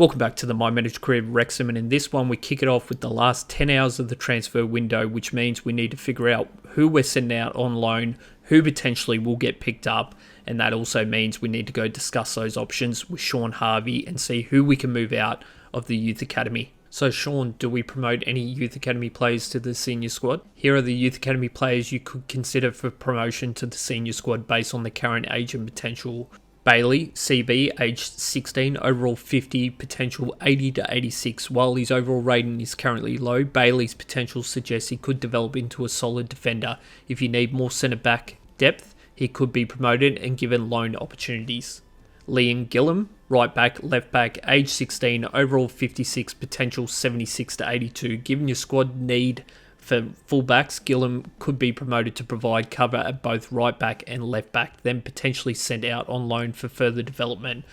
Welcome back to the My Managed Career Wrexham, and in this one we kick it off with the last 10 hours of the transfer window, which means we need to figure out who we're sending out on loan, who potentially will get picked up, and that also means we need to go discuss those options with Sean Harvey and see who we can move out of the youth academy. So Sean, do we promote any youth academy players to the senior squad? Here are the youth academy players you could consider for promotion to the senior squad based on the current age and potential. Bailey, CB, aged 16, overall 50, potential 80 to 86. While his overall rating is currently low, Bailey's potential suggests he could develop into a solid defender. If you need more centre-back depth, he could be promoted and given loan opportunities. Liam Gillum, right back, left back, age 16, overall 56, potential 76 to 82. Given your squad need for fullbacks, Gillum could be promoted to provide cover at both right back and left back, then potentially sent out on loan for further development.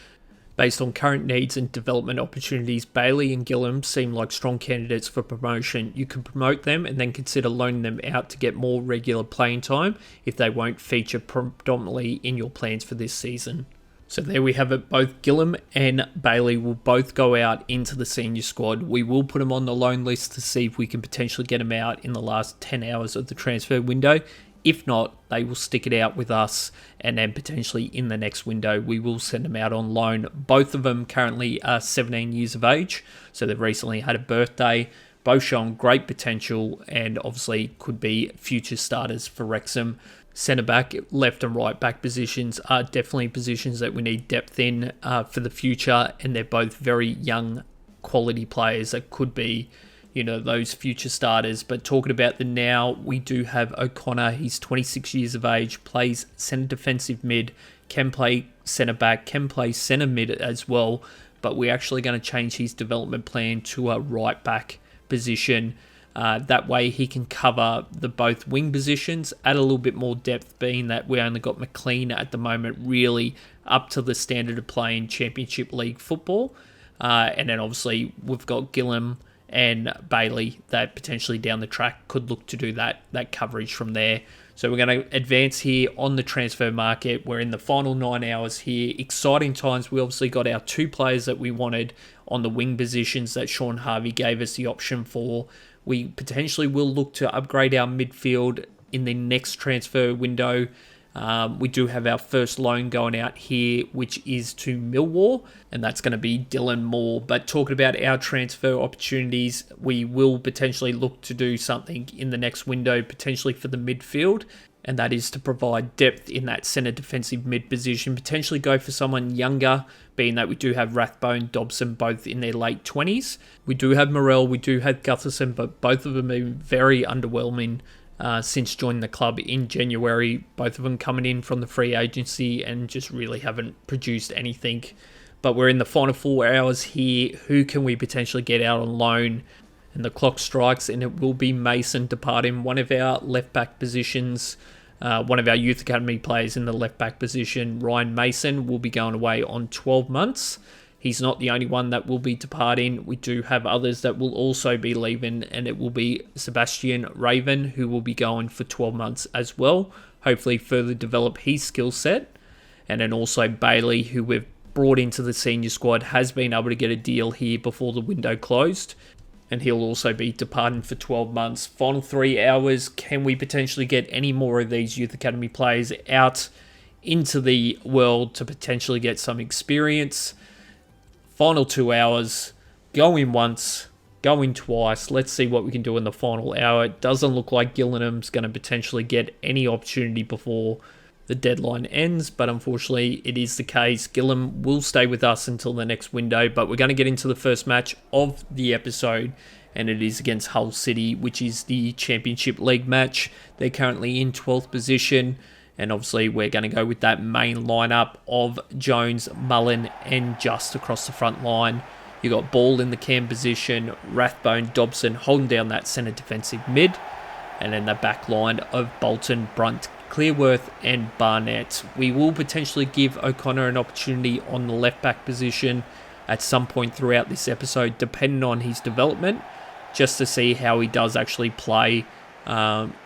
Based on current needs and development opportunities, Bailey and Gillum seem like strong candidates for promotion. You can promote them and then consider loaning them out to get more regular playing time if they won't feature predominantly in your plans for this season. So there we have it. Both Gillum and Bailey will both go out into the senior squad. We will put them on the loan list to see if we can potentially get them out in the last 10 hours of the transfer window. If not, they will stick it out with us, and then potentially in the next window, we will send them out on loan. Both of them currently are 17 years of age, so they've recently had a birthday. Both showing great potential and obviously could be future starters for Wrexham. Centre-back, left and right back positions are definitely positions that we need depth in for the future, and they're both very young quality players that could be, those future starters. But talking about the now, we do have O'Connor. He's 26 years of age, plays centre defensive mid, can play centre-back, can play centre mid as well, but we're actually going to change his development plan to a right back position. That way he can cover the both wing positions, add a little bit more depth, being that we only got McLean at the moment really up to the standard of playing Championship League football. And then obviously we've got Gillum and Bailey that potentially down the track could look to do that coverage from there. So we're going to advance here on the transfer market. We're in the final 9 hours here. Exciting times. We obviously got our two players that we wanted on the wing positions that Sean Harvey gave us the option for. We potentially will look to upgrade our midfield in the next transfer window. We do have our first loan going out here, which is to Millwall, and that's going to be Dylan Moore. But talking about our transfer opportunities, we will potentially look to do something in the next window, potentially for the midfield, and that is to provide depth in that centre defensive mid position, potentially go for someone younger, being that we do have Rathbone, Dobson, both in their late 20s. We do have Morell, we do have Gutherson, but both of them are very underwhelming since joining the club in January. Both of them coming in from the free agency and just really haven't produced anything. But we're in the final 4 hours here. Who can we potentially get out on loan? And the clock strikes, and it will be Mason departing one of our left-back positions. One of our youth academy players in the left-back position, Ryan Mason, will be going away on 12 months. He's not the only one that will be departing. We do have others that will also be leaving, and it will be Sebastian Raven, who will be going for 12 months as well. Hopefully further develop his skill set. And then also Bailey, who we've brought into the senior squad, has been able to get a deal here before the window closed. And he'll also be departing for 12 months. Final 3 hours, can we potentially get any more of these youth academy players out into the world to potentially get some experience? Final 2 hours, going once, going twice. Let's see what we can do in the final hour. It doesn't look like Gillinham's going to potentially get any opportunity before the deadline ends, but unfortunately it is the case. Gillingham will stay with us until the next window, but we're going to get into the first match of the episode, and it is against Hull City, which is the Championship League match. They're currently in 12th position, and obviously we're going to go with that main lineup of Jones, Mullen, and Just across the front line. You got Ball in the cam position, Rathbone, Dobson holding down that centre defensive mid, and then the back line of Bolton, Brunt, Clearworth and Barnett. We will potentially give O'Connor an opportunity on the left back position at some point throughout this episode, depending on his development, just to see how he does actually play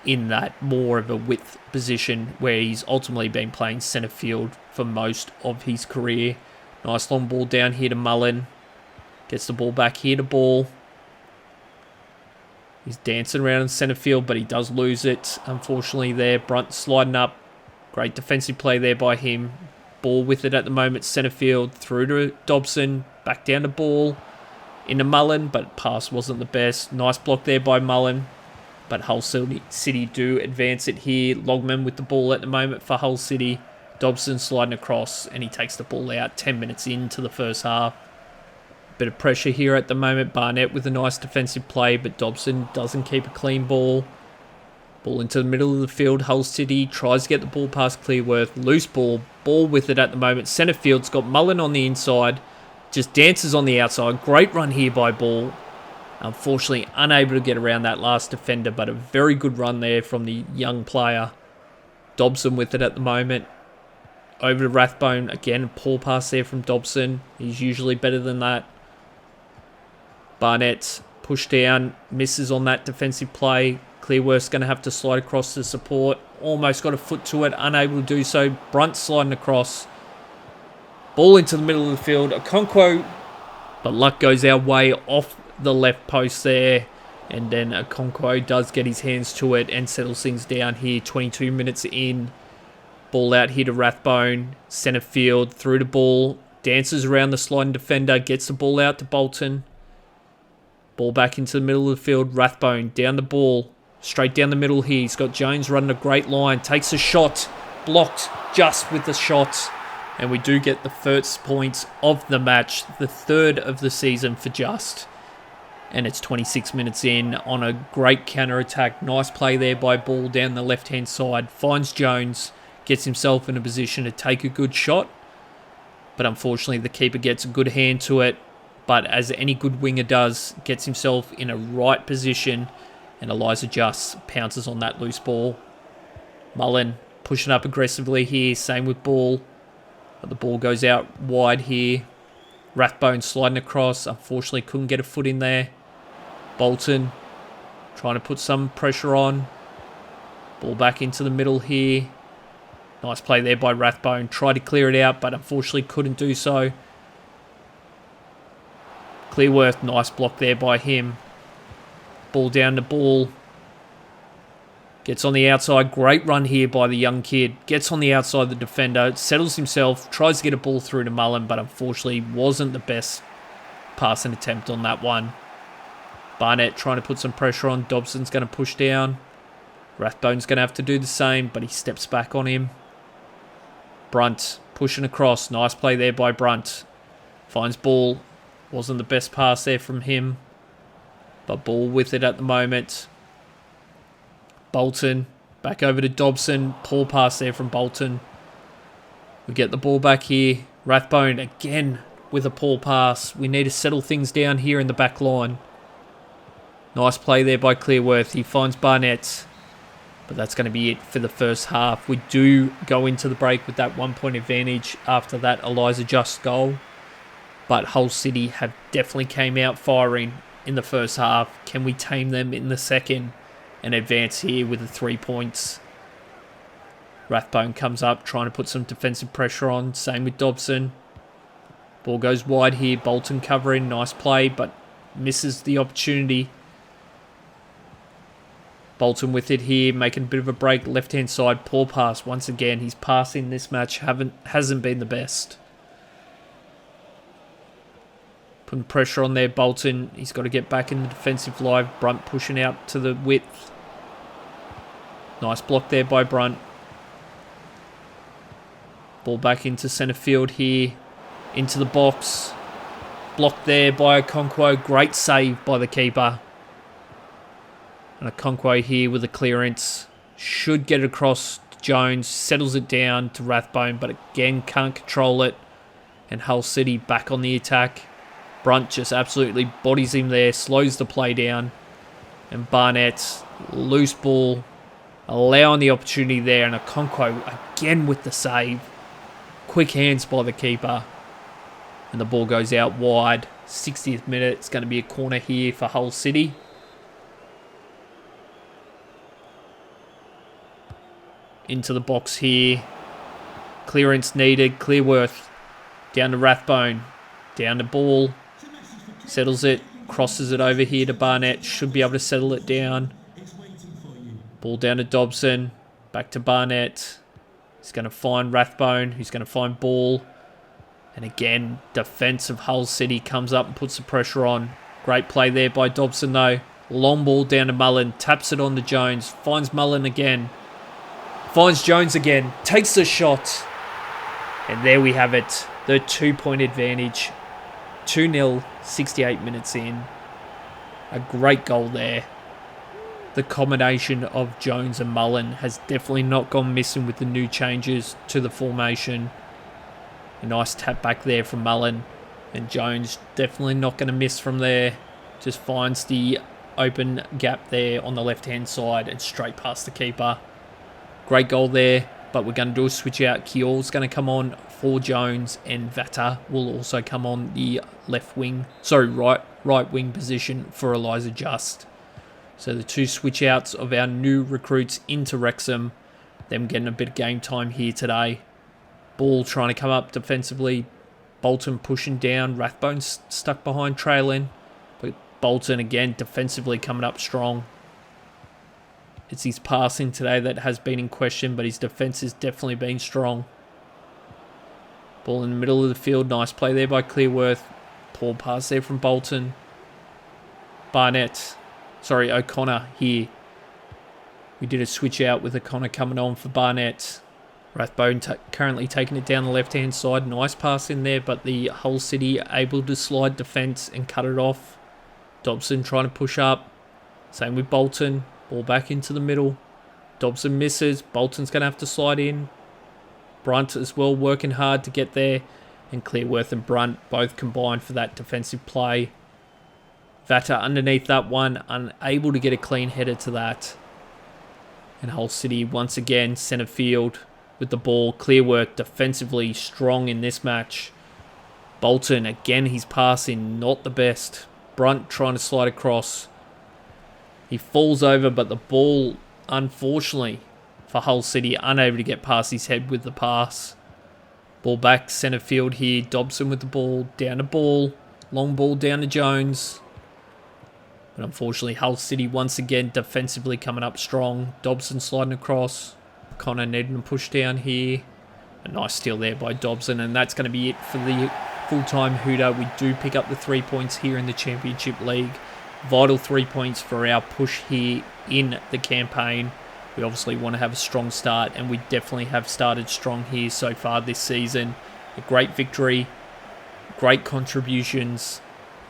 in that more of a width position where he's ultimately been playing centre field for most of his career. Nice long ball down here to Mullen. Gets the ball back here to Ball. He's dancing around in centre field, but he does lose it, unfortunately, there. Brunt sliding up. Great defensive play there by him. Ball with it at the moment, centre field. Through to Dobson. Back down to Ball. Into Mullen, but pass wasn't the best. Nice block there by Mullen. But Hull City do advance it here. Logman with the ball at the moment for Hull City. Dobson sliding across, and he takes the ball out 10 minutes into the first half. Bit of pressure here at the moment. Barnett with a nice defensive play, but Dobson doesn't keep a clean ball. Ball into the middle of the field. Hull City tries to get the ball past Clearworth. Loose ball. Ball with it at the moment. Centre field's got Mullen on the inside. Just dances on the outside. Great run here by Ball. Unfortunately, unable to get around that last defender, but a very good run there from the young player. Dobson with it at the moment. Over to Rathbone. Again, poor pass there from Dobson. He's usually better than that. Barnett pushed down. Misses on that defensive play. Clearworth's going to have to slide across to support. Almost got a foot to it. Unable to do so. Brunt sliding across. Ball into the middle of the field. Okonkwo. But luck goes our way off the left post there. And then Okonkwo does get his hands to it and settles things down here. 22 minutes in. Ball out here to Rathbone. Centre field. Through to Ball. Dances around the sliding defender. Gets the ball out to Bolton. Ball back into the middle of the field. Rathbone down the ball. Straight down the middle here. He's got Jones running a great line. Takes a shot. Blocked just with the shot. And we do get the first points of the match. The third of the season for Just. And it's 26 minutes in on a great counter-attack. Nice play there by Ball down the left-hand side. Finds Jones. Gets himself in a position to take a good shot. But unfortunately, the keeper gets a good hand to it. But as any good winger does, gets himself in a right position. And Eliza Just pounces on that loose ball. Mullen pushing up aggressively here. Same with Ball. But the ball goes out wide here. Rathbone sliding across. Unfortunately, couldn't get a foot in there. Bolton trying to put some pressure on. Ball back into the middle here. Nice play there by Rathbone. Tried to clear it out, but unfortunately couldn't do so. Clearworth, nice block there by him. Ball down to Ball. Gets on the outside. Great run here by the young kid. Gets on the outside of the defender. Settles himself. Tries to get a ball through to Mullen, but unfortunately wasn't the best passing attempt on that one. Barnett trying to put some pressure on. Dobson's going to push down. Rathbone's going to have to do the same, but he steps back on him. Brunt pushing across. Nice play there by Brunt. Finds Ball. Wasn't the best pass there from him, but Ball with it at the moment. Bolton back over to Dobson. Poor pass there from Bolton. We get the ball back here. Rathbone again with a poor pass. We need to settle things down here in the back line. Nice play there by Clearworth. He finds Barnett. But that's going to be it for the first half. We do go into the break with that 1 point advantage after that Eliza Just goal. But Hull City have definitely came out firing in the first half. Can we tame them in the second and advance here with the 3 points? Rathbone comes up trying to put some defensive pressure on. Same with Dobson. Ball goes wide here. Bolton covering. Nice play, but misses the opportunity. Bolton with it here, making a bit of a break. Left-hand side, poor pass. Once again, his passing this match hasn't been the best. Putting pressure on there, Bolton. He's got to get back in the defensive line. Brunt pushing out to the width. Nice block there by Brunt. Ball back into centre field here. Into the box. Blocked there by Okonkwo. Great save by the keeper. And Okonkwo here with a clearance. Should get it across to Jones. Settles it down to Rathbone, but again can't control it. And Hull City back on the attack. Brunt just absolutely bodies him there. Slows the play down. And Barnett, loose ball. Allowing the opportunity there. And Okonkwo again with the save. Quick hands by the keeper. And the ball goes out wide. 60th minute. It's going to be a corner here for Hull City. Into the box here. Clearance needed. Clearworth down to Rathbone. Down to Ball. Settles it. Crosses it over here to Barnett. Should be able to settle it down. Ball down to Dobson. Back to Barnett. He's going to find Rathbone. He's going to find Ball. And again, defense of Hull City comes up and puts the pressure on. Great play there by Dobson though. Long ball down to Mullen. Taps it on to Jones. Finds Mullen again. Finds Jones again. Takes the shot. And there we have it. The 2-point advantage. 2-0, 68 minutes in. A great goal there. The combination of Jones and Mullen has definitely not gone missing with the new changes to the formation. A nice tap back there from Mullen. And Jones definitely not going to miss from there. Just finds the open gap there on the left-hand side and straight past the keeper. Great goal there, but we're going to do a switch out. Keogh's going to come on for Jones, and Vata will also come on the right wing position for Eliza Just. So the two switch outs of our new recruits into Wrexham. Them getting a bit of game time here today. Ball trying to come up defensively. Bolton pushing down. Rathbone's stuck behind trailing. But Bolton again defensively coming up strong. It's his passing today that has been in question, but his defence has definitely been strong. Ball in the middle of the field. Nice play there by Clearworth. Poor pass there from Bolton. O'Connor here. We did a switch out with O'Connor coming on for Barnett. Rathbone currently taking it down the left-hand side. Nice pass in there, but the Hull City able to slide defence and cut it off. Dobson trying to push up. Same with Bolton. Ball back into the middle. Dobson misses. Bolton's going to have to slide in. Brunt as well working hard to get there. And Clearworth and Brunt both combined for that defensive play. Vata underneath that one. Unable to get a clean header to that. And Hull City once again centre field with the ball. Clearworth defensively strong in this match. Bolton again, he's passing not the best. Brunt trying to slide across. He falls over, but the ball, unfortunately, for Hull City, unable to get past his head with the pass. Ball back, centre field here. Dobson with the ball, down to Ball. Long ball down to Jones. But unfortunately, Hull City once again defensively coming up strong. Dobson sliding across. Connor needing to push down here. A nice steal there by Dobson, and that's going to be it for the full-time hooter. We do pick up the 3 points here in the Championship League. Vital 3 points for our push here in the campaign. We obviously want to have a strong start, and we definitely have started strong here so far this season. A great victory, great contributions,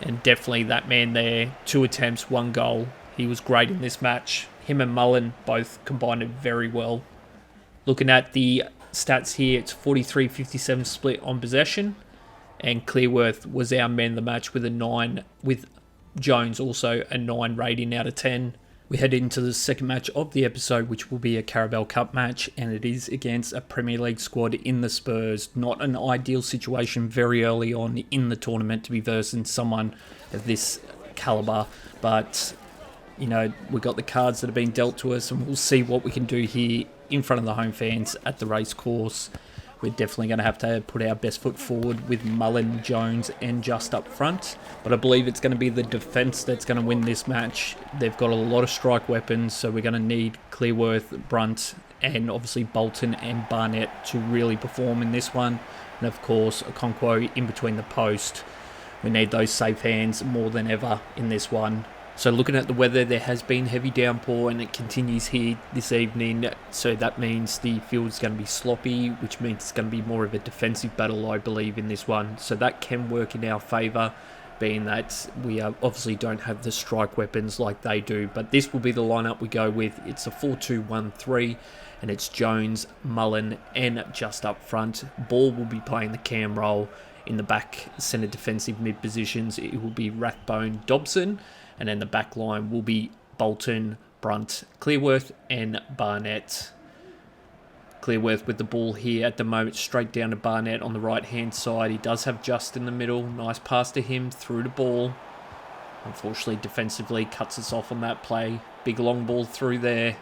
and definitely that man there, 2 attempts, 1 goal. He was great in this match. Him and Mullen both combined it very well. Looking at the stats here, it's 43-57 split on possession, and Clearworth was our man of the match with a 9, with Jones also a 9 rating out of 10. We head into the second match of the episode, which will be a Carabao Cup match, and it is against a Premier League squad in the Spurs. Not an ideal situation very early on in the tournament to be versing someone of this calibre, but you know, we've got the cards that have been dealt to us, and we'll see what we can do here in front of the home fans at the race course. We're definitely going to have to put our best foot forward with Mullen, Jones and Just up front. But I believe it's going to be the defence that's going to win this match. They've got a lot of strike weapons, so we're going to need Clearworth, Brunt and obviously Bolton and Barnett to really perform in this one. And of course, Okonkwo in between the post. We need those safe hands more than ever in this one. So looking at the weather, there has been heavy downpour and it continues here this evening. So that means the field's going to be sloppy, which means it's going to be more of a defensive battle, I believe, in this one. So that can work in our favour, being that we obviously don't have the strike weapons like they do. But this will be the lineup we go with. It's a 4-2-1-3 and it's Jones, Mullen and Just up front. Ball will be playing the cam role. In the back centre defensive mid positions, it will be Rathbone, Dobson. And then the back line will be Bolton, Brunt, Clearworth and Barnett. Clearworth with the ball here at the moment, straight down to Barnett on the right-hand side. He does have Just in the middle. Nice pass to him, through the ball. Unfortunately, defensively, cuts us off on that play. Big long ball through there.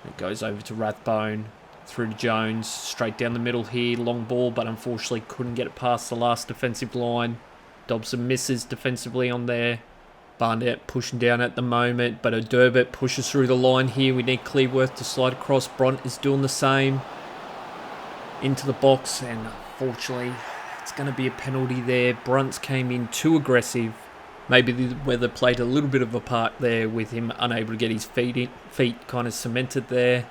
It goes over to Rathbone, through to Jones. Straight down the middle here, long ball, but unfortunately couldn't get it past the last defensive line. Dobson misses defensively on there. Barnett pushing down at the moment, but O'Durbet pushes through the line here. We need Clearworth to slide across. Brunt is doing the same. Into the box, and unfortunately, it's going to be a penalty there. Brunt's came in too aggressive. Maybe the weather played a little bit of a part there with him unable to get his feet kind of cemented there.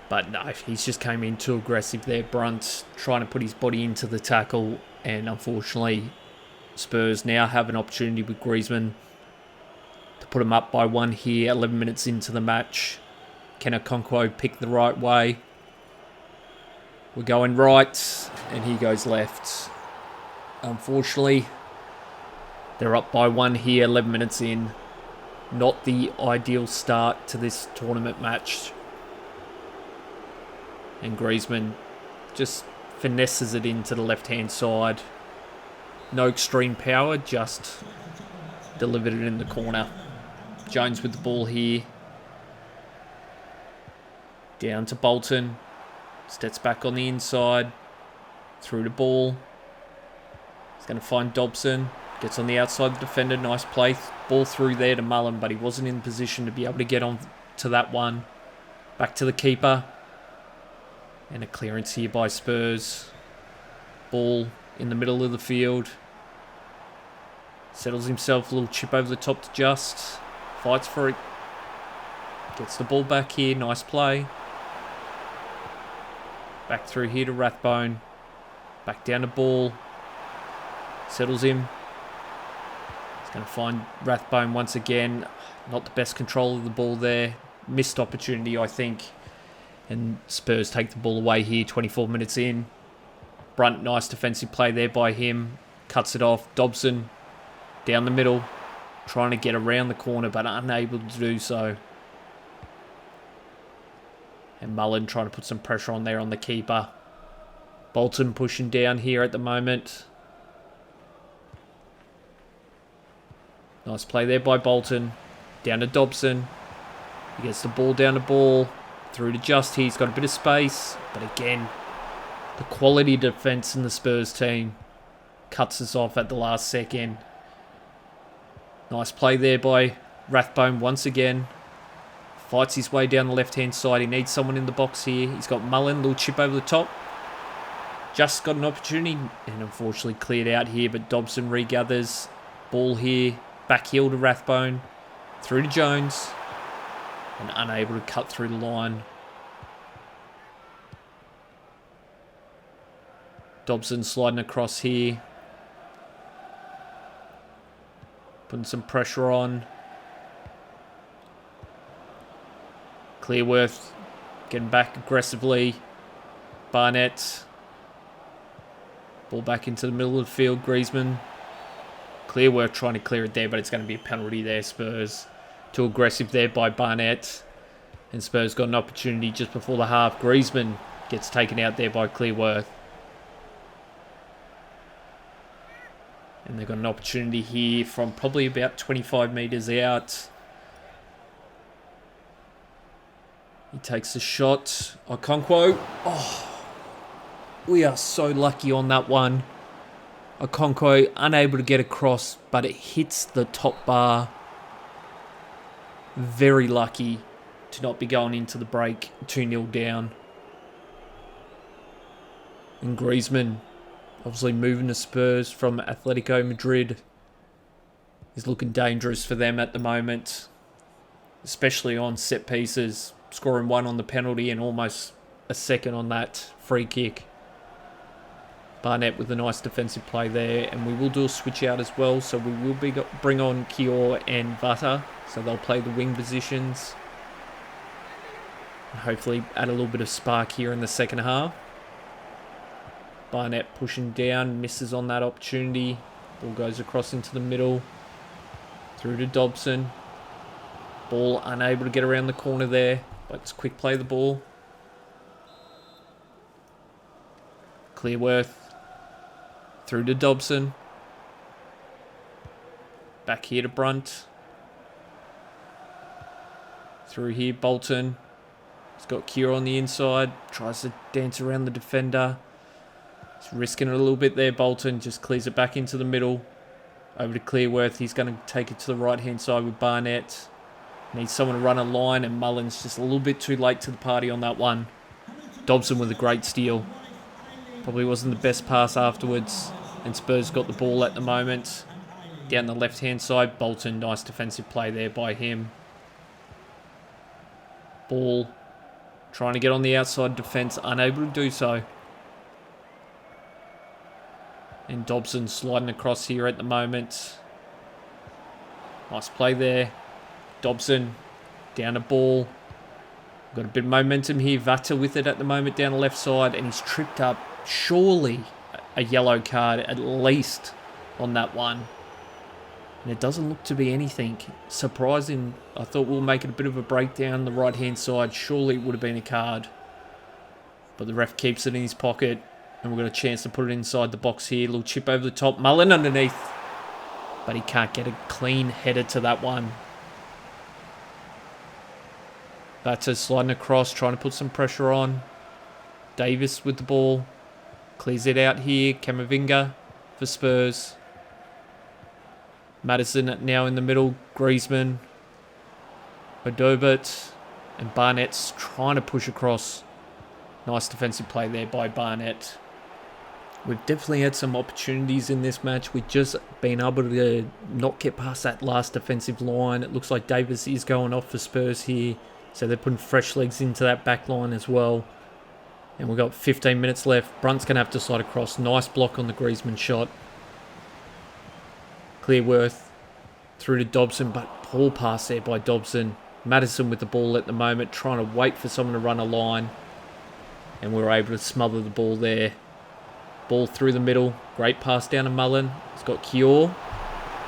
But no, he's just came in too aggressive there. Brunt trying to put his body into the tackle, and unfortunately, Spurs now have an opportunity with Griezmann to put him up by 1 here, 11 minutes into the match. Can Okonkwo pick the right way? We're going right, and he goes left. Unfortunately, they're up by 1 here, 11 minutes in. Not the ideal start to this tournament match. And Griezmann just finesses it into the left-hand side. No extreme power, just delivered it in the corner. Jones with the ball here. Down to Bolton. Steps back on the inside. Through the ball. He's going to find Dobson. Gets on the outside of the defender. Nice play. Ball through there to Mullen, but he wasn't in position to be able to get on to that one. Back to the keeper. And a clearance here by Spurs. Ball in the middle of the field. Settles himself, a little chip over the top to Just. Fights for it. Gets the ball back here. Nice play. Back through here to Rathbone. Back down to Ball. Settles him. He's going to find Rathbone once again. Not the best control of the ball there. Missed opportunity, I think. And Spurs take the ball away here, 24 minutes in. Brunt, nice defensive play there by him. Cuts it off. Dobson down the middle. Trying to get around the corner, but unable to do so. And Mullen trying to put some pressure on there on the keeper. Bolton pushing down here at the moment. Nice play there by Bolton. Down to Dobson. He gets the ball down to Ball. Through to Just. He's got a bit of space. But again, the quality defence in the Spurs team cuts us off at the last second. Nice play there by Rathbone once again. Fights his way down the left-hand side. He needs someone in the box here. He's got Mullen, little chip over the top. Just got an opportunity and unfortunately cleared out here, but Dobson regathers. Ball here. Back heel to Rathbone. Through to Jones. And unable to cut through the line. Dobson sliding across here. Putting some pressure on. Clearworth getting back aggressively. Barnett. Ball back into the middle of the field. Griezmann. Clearworth trying to clear it there, but it's going to be a penalty there, Spurs. Too aggressive there by Barnett. And Spurs got an opportunity just before the half. Griezmann gets taken out there by Clearworth. And they've got an opportunity here from probably about 25 metres out. He takes the shot. Okonkwo. Oh, we are so lucky on that one. Okonkwo unable to get across, but it hits the top bar. Very lucky to not be going into the break 2-0 down. And Griezmann, obviously moving the Spurs from Atletico Madrid, is looking dangerous for them at the moment. Especially on set pieces. Scoring 1 on the penalty and almost a second on that free kick. Barnett with a nice defensive play there. And we will do a switch out as well. So we will bring on Kior and Vata. So they'll play the wing positions. And hopefully add a little bit of spark here in the second half. Barnett pushing down. Misses on that opportunity. Ball goes across into the middle. Through to Dobson. Ball unable to get around the corner there. But it's quick play the ball. Clearworth. Through to Dobson. Back here to Brunt. Through here, Bolton. He's got Kier on the inside. Tries to dance around the defender. He's risking it a little bit there. Bolton just clears it back into the middle. Over to Clearworth. He's going to take it to the right-hand side with Barnett. Needs someone to run a line, and Mullins just a little bit too late to the party on that one. Dobson with a great steal. Probably wasn't the best pass afterwards. And Spurs got the ball at the moment. Down the left-hand side, Bolton, nice defensive play there by him. Ball, trying to get on the outside defence, unable to do so. And Dobson sliding across here at the moment. Nice play there. Dobson, down the ball. Got a bit of momentum here. Vata with it at the moment down the left side, and he's tripped up. Surely a yellow card at least on that one. And it doesn't look to be anything. Surprising. I thought we'll make it a bit of a breakdown the right-hand side. Surely it would have been a card. But the ref keeps it in his pocket. And we've got a chance to put it inside the box here. Little chip over the top. Mullen underneath. But he can't get a clean header to that one. That's sliding across, trying to put some pressure on. Davis with the ball. Clears it out here. Camavinga for Spurs. Madison now in the middle. Griezmann. Odobert. And Barnett's trying to push across. Nice defensive play there by Barnett. We've definitely had some opportunities in this match. We've just been able to not get past that last defensive line. It looks like Davis is going off for Spurs here. So they're putting fresh legs into that back line as well. And we've got 15 minutes left. Brunt's going to have to slide across. Nice block on the Griezmann shot. Clearworth through to Dobson, but poor pass there by Dobson. Madison with the ball at the moment, trying to wait for someone to run a line. And we were able to smother the ball there. Ball through the middle. Great pass down to Mullen. He's got Kior.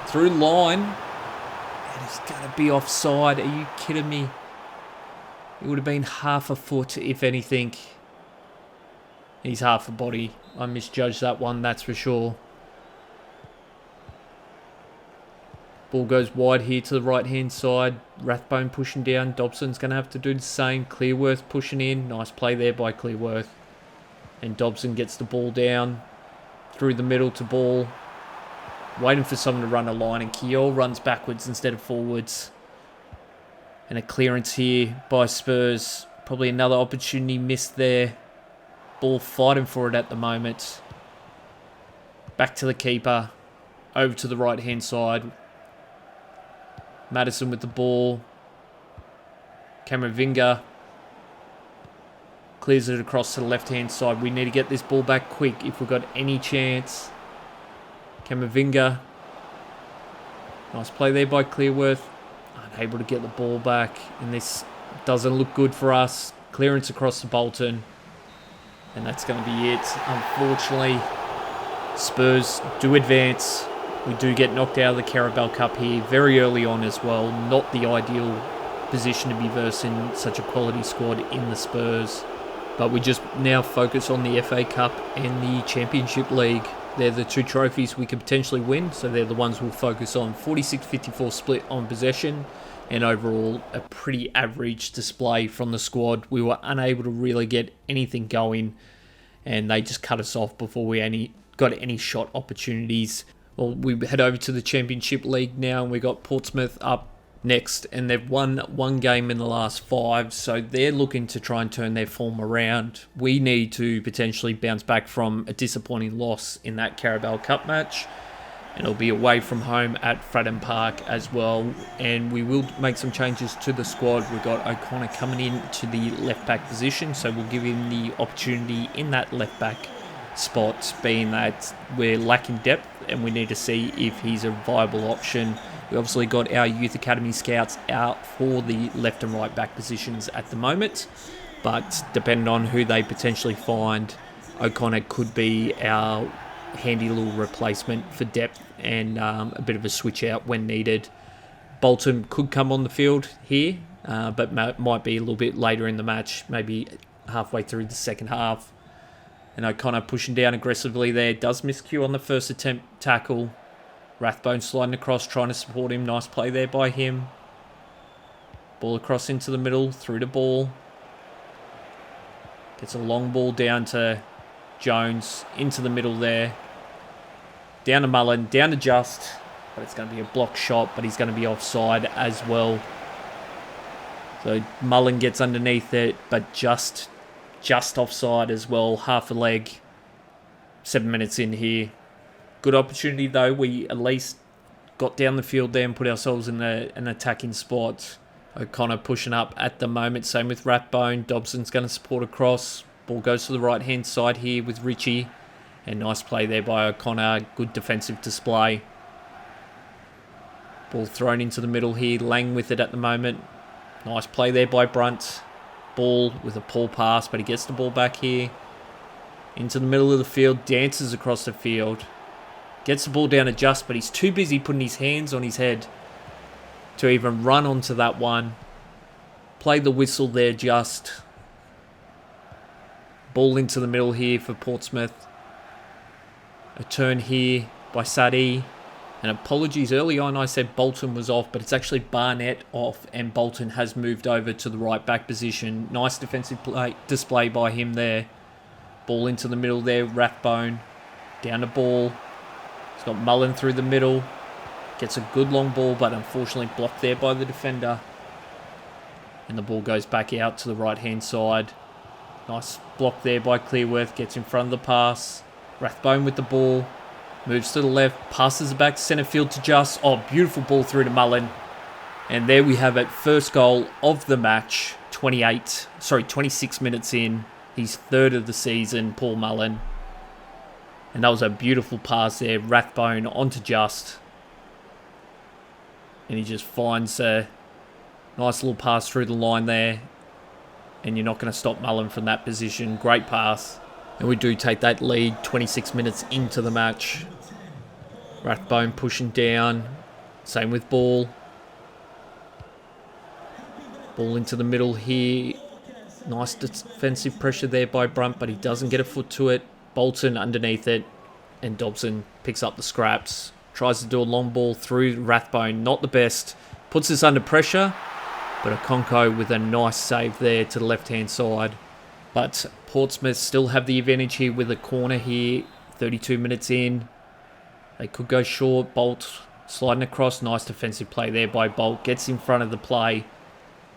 Through line. And he's going to be offside. Are you kidding me? It would have been half a foot, if anything. He's half a body. I misjudged that one, that's for sure. Ball goes wide here to the right-hand side. Rathbone pushing down. Dobson's going to have to do the same. Clearworth pushing in. Nice play there by Clearworth. And Dobson gets the ball down. Through the middle to ball. Waiting for someone to run a line. And Kiel runs backwards instead of forwards. And a clearance here by Spurs. Probably another opportunity missed there. Ball fighting for it at the moment. Back to the keeper. Over to the right-hand side. Madison with the ball. Camavinga clears it across to the left-hand side. We need to get this ball back quick if we've got any chance. Camavinga. Nice play there by Clearworth. Unable to get the ball back. And this doesn't look good for us. Clearance across to Bolton. And that's going to be it. Unfortunately, Spurs do advance. We do get knocked out of the Carabao Cup here very early on as well. Not the ideal position to be versing such a quality squad in the Spurs. But we just now focus on the FA Cup and the Championship League. They're the two trophies we could potentially win, so they're the ones we'll focus on. 46-54 split on possession, and overall a pretty average display from the squad. We were unable to really get anything going, and they just cut us off before we got any shot opportunities. Well, we head over to the Championship League now, and we got Portsmouth up next, and they've won one game in the last 5, so they're looking to try and turn their form around. We need to potentially bounce back from a disappointing loss in that Carabao Cup match, and it'll be away from home at Fratton Park as well, and we will make some changes to the squad. We've got O'Connor coming in to the left-back position, so we'll give him the opportunity in that left-back spot, being that we're lacking depth and we need to see if he's a viable option. We obviously got our Youth Academy scouts out for the left and right back positions at the moment, but depending on who they potentially find, O'Connor could be our handy little replacement for depth and a bit of a switch out when needed. Bolton could come on the field here, but might be a little bit later in the match, maybe halfway through the second half. And O'Connor pushing down aggressively there. Does miscue on the first attempt tackle. Rathbone sliding across, trying to support him. Nice play there by him. Ball across into the middle, through the ball. Gets a long ball down to Jones into the middle there. Down to Mullen, down to Just. But it's going to be a block shot, but he's going to be offside as well. So Mullen gets underneath it, but just offside as well. Half a leg. 7 minutes in here. Good opportunity though. We at least got down the field there and put ourselves in an attacking spot. O'Connor pushing up at the moment. Same with Rathbone. Dobson's going to support across. Ball goes to the right-hand side here with Richie. And nice play there by O'Connor. Good defensive display. Ball thrown into the middle here. Lang with it at the moment. Nice play there by Brunt. Ball with a poor pass, but he gets the ball back here. Into the middle of the field. Dances across the field. Gets the ball down to Just, but he's too busy putting his hands on his head to even run onto that one. Play the whistle there, Just. Ball into the middle here for Portsmouth. A turn here by Sadie. And apologies, early on I said Bolton was off, but it's actually Barnett off, and Bolton has moved over to the right back position. Nice defensive display by him there. Ball into the middle there, Rathbone. Down the ball. He's got Mullen through the middle. Gets a good long ball, but unfortunately blocked there by the defender. And the ball goes back out to the right-hand side. Nice block there by Clearworth. Gets in front of the pass. Rathbone with the ball. Moves to the left. Passes it back to centre field to Just. Oh, beautiful ball through to Mullen. And there we have it. First goal of the match. 26 minutes in. His third of the season, Paul Mullen. And that was a beautiful pass there. Rathbone onto Just. And he just finds a nice little pass through the line there. And you're not going to stop Mullen from that position. Great pass. And we do take that lead 26 minutes into the match. Rathbone pushing down. Same with Ball. Ball into the middle here. Nice defensive pressure there by Brunt, but he doesn't get a foot to it. Bolton underneath it. And Dobson picks up the scraps. Tries to do a long ball through Rathbone. Not the best. Puts us under pressure. But Okonkwo with a nice save there to the left-hand side. But Portsmouth still have the advantage here with a corner here. 32 minutes in. They could go short. Bolt sliding across. Nice defensive play there by Bolt. Gets in front of the play.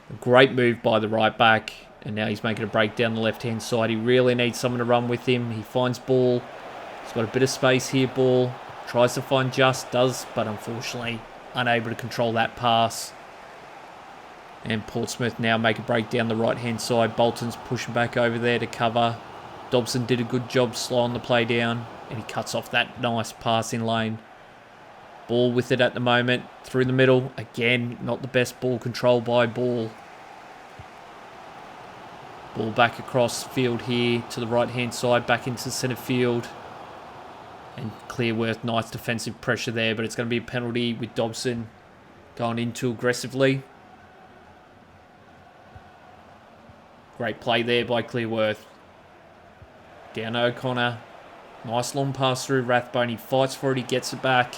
A great move by the right back. And now he's making a break down the left-hand side. He really needs someone to run with him. He finds Ball. He's got a bit of space here, Ball. Tries to find Just. Does, but unfortunately unable to control that pass. And Portsmouth now make a break down the right-hand side. Bolton's pushing back over there to cover. Dobson did a good job slowing the play down. And he cuts off that nice passing lane. Ball with it at the moment. Through the middle. Again, not the best ball control by Ball. Ball back across field here to the right-hand side. Back into centre field. And Clearworth, nice defensive pressure there. But it's going to be a penalty with Dobson going in too aggressively. Great play there by Clearworth. Down O'Connor. Nice long pass through Rathbone. He fights for it. He gets it back.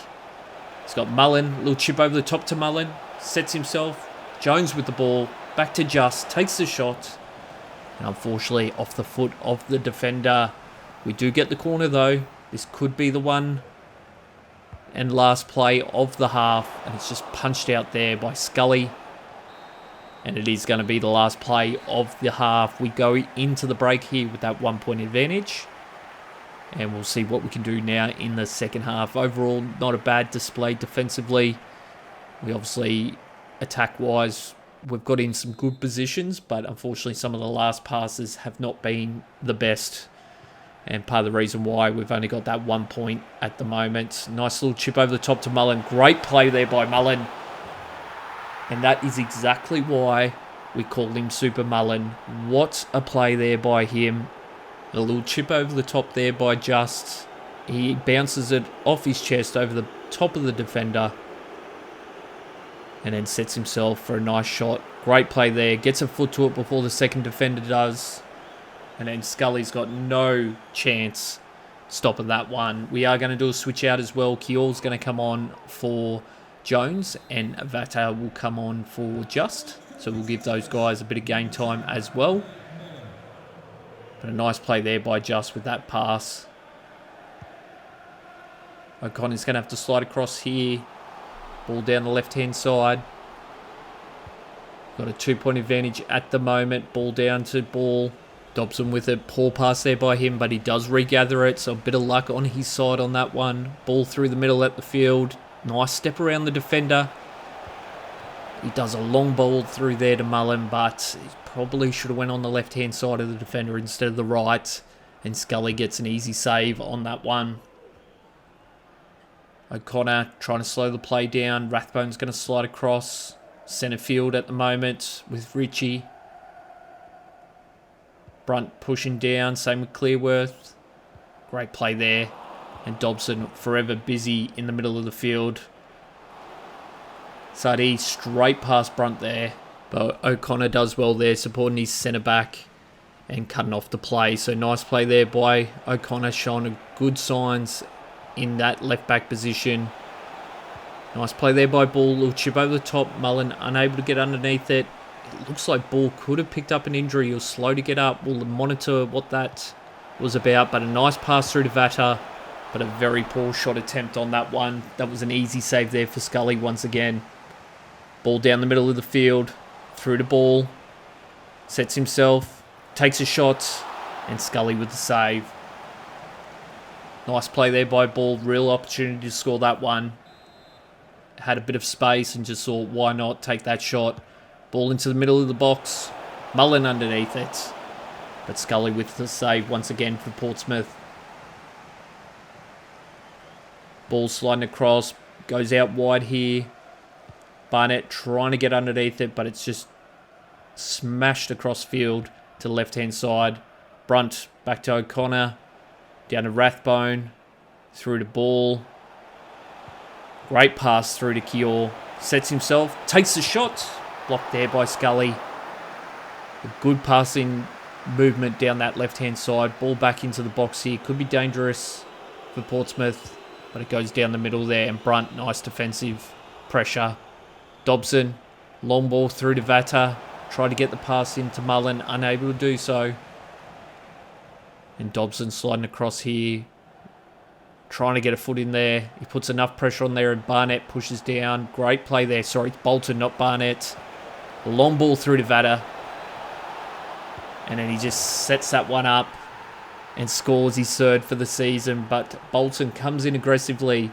He's got Mullen. Little chip over the top to Mullen. Sets himself. Jones with the ball. Back to Just. Takes the shot. And unfortunately off the foot of the defender. We do get the corner though. This could be the one and last play of the half. And it's just punched out there by Scully. And it is going to be the last play of the half. We go into the break here with that 1 point advantage. And we'll see what we can do now in the second half. Overall, not a bad display defensively. We obviously, attack-wise, we've got in some good positions. But unfortunately, some of the last passes have not been the best. And part of the reason why we've only got that 1 point at the moment. Nice little chip over the top to Mullen. Great play there by Mullen. And that is exactly why we call him Super Mullen. What a play there by him. A little chip over the top there by Just. He bounces it off his chest over the top of the defender. And then sets himself for a nice shot. Great play there. Gets a foot to it before the second defender does. And then Scully's got no chance stopping that one. We are going to do a switch out as well. Keogh's going to come on for Jones, and Vata will come on for Just. So we'll give those guys a bit of game time as well. But a nice play there by Just with that pass. O'Connor's going to have to slide across here. Ball down the left-hand side. Got a 2-point advantage at the moment. Ball down to Ball. Dobson with a poor pass there by him, but he does regather it, so a bit of luck on his side on that one. Ball through the middle at the field. Nice step around the defender. He does a long ball through there to Mullen, but he probably should have went on the left-hand side of the defender instead of the right. And Scully gets an easy save on that one. O'Connor trying to slow the play down. Rathbone's going to slide across. Centre field at the moment with Richie. Brunt pushing down. Same with Clearworth. Great play there. And Dobson forever busy in the middle of the field. Sadi straight past Brunt there. But O'Connor does well there, supporting his centre back and cutting off the play. So nice play there by O'Connor, showing good signs in that left back position. Nice play there by Ball. Little chip over the top. Mullen unable to get underneath it. It looks like Ball could have picked up an injury. He was slow to get up. We'll monitor what that was about. But a nice pass through to Vata. But a very poor shot attempt on that one. That was an easy save there for Scully once again. Ball down the middle of the field. Through to Ball. Sets himself. Takes a shot. And Scully with the save. Nice play there by Ball. Real opportunity to score that one. Had a bit of space and just thought, why not take that shot? Ball into the middle of the box. Mullen underneath it. But Scully with the save once again for Portsmouth. Ball sliding across. Goes out wide here. Barnett trying to get underneath it, but it's just smashed across field to the left-hand side. Brunt back to O'Connor. Down to Rathbone. Through to Ball. Great pass through to Kior. Sets himself. Takes the shot. Blocked there by Scully. A good passing movement down that left-hand side. Ball back into the box here. Could be dangerous for Portsmouth. But it goes down the middle there. And Brunt, nice defensive pressure. Dobson. Long ball through to Vata. Tried to get the pass into Mullen. Unable to do so. And Dobson sliding across here. Trying to get a foot in there. He puts enough pressure on there and Barnett pushes down. Great play there. Sorry, it's Bolton, not Barnett. Long ball through to Vata. And then he just sets that one up and scores his third for the season. But Bolton comes in aggressively.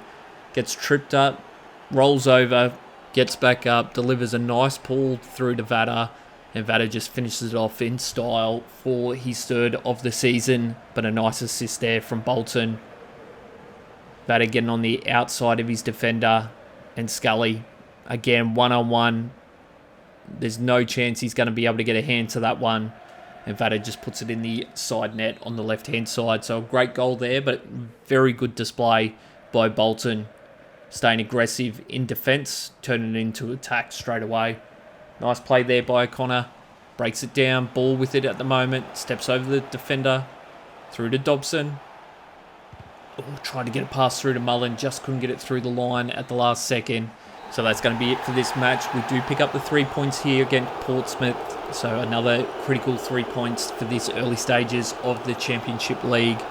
Gets tripped up. Rolls over. Gets back up. Delivers a nice pull through to Vata. And Vata just finishes it off in style for his third of the season. But a nice assist there from Bolton. Vata getting on the outside of his defender. And Scully, again, one-on-one. There's no chance he's going to be able to get a hand to that one. And Vata just puts it in the side net on the left-hand side. So a great goal there, but very good display by Bolton. Staying aggressive in defence, turning it into attack straight away. Nice play there by O'Connor. Breaks it down, Ball with it at the moment. Steps over the defender. Through to Dobson. Oh, tried to get a pass through to Mullen. Just couldn't get it through the line at the last second. So that's going to be it for this match. We do pick up the 3 points here against Portsmouth. So another critical 3 points for this early stages of the Championship League.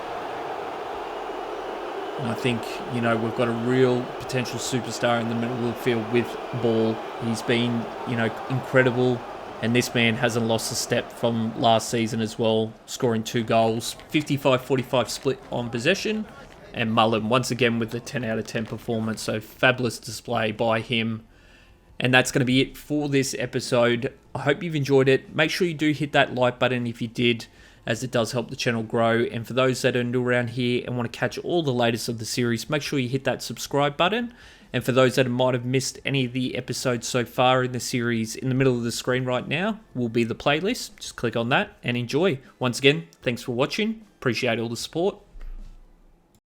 And I think, you know, we've got a real potential superstar in the middle of the field with Ball. He's been, you know, incredible. And this man hasn't lost a step from last season as well, scoring 2 goals. 55-45 split on possession. And Mullen, once again, with the 10 out of 10 performance. So fabulous display by him. And that's going to be it for this episode. I hope you've enjoyed it. Make sure you do hit that like button if you did, as it does help the channel grow. And for those that are new around here and want to catch all the latest of the series, make sure you hit that subscribe button. And for those that might have missed any of the episodes so far in the series, in the middle of the screen right now will be the playlist. Just click on that and enjoy. Once again, thanks for watching. Appreciate all the support.